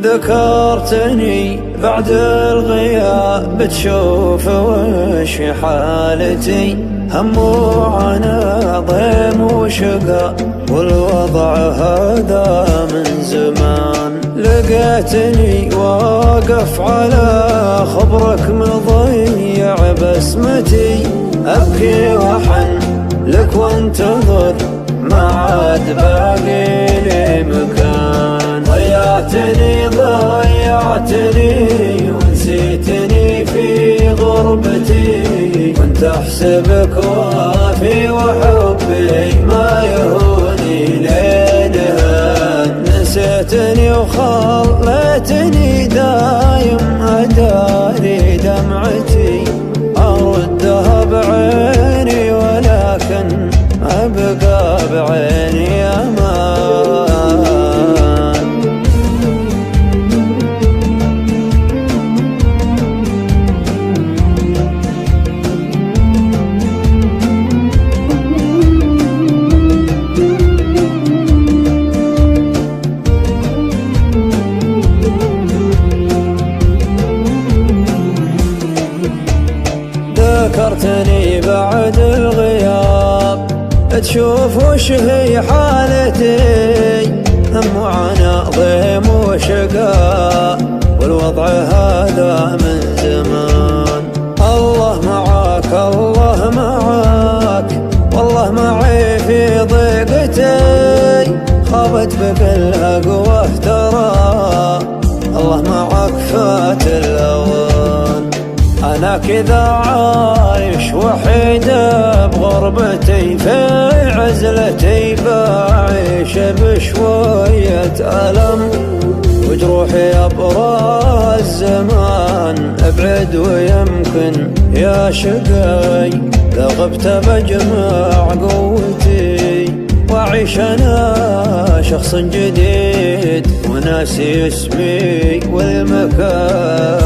ذكرتني بعد الغياب تشوف وش في حالتي، هم وعنا ضيم وشقا والوضع هذا من زمان. لقيتني واقف على خبرك مضيع بسمتي، أبكي وحن لك وانتظر ما عاد باقي لي مكان. ضيعتني ونسيتني في غربتي، كنت أحسبك وافي وحبي ما يهوني ليلها. نسيتني وخليتني دايم أداري دمعتي، أردها بعيني ولكن أبقى بعيني أمان. ذكرتني بعد الغياب تشوف وش هي حالتي، هم وعنا ضيم وشقاء والوضع هذا من زمان. الله معاك الله معاك والله معي في ضيقتي، خابت بك الأقوى ترى الله معاك فات الأوان. أنا كذا عايش وحيد بغربتي، في عزلتي بعيش بشوية ألم، وجروحي أبرى الزمان ابعد ويمكن يا شقاي، لو غبت بجمع قوتي وأعيش أنا شخص جديد وناسي اسمي والمكان.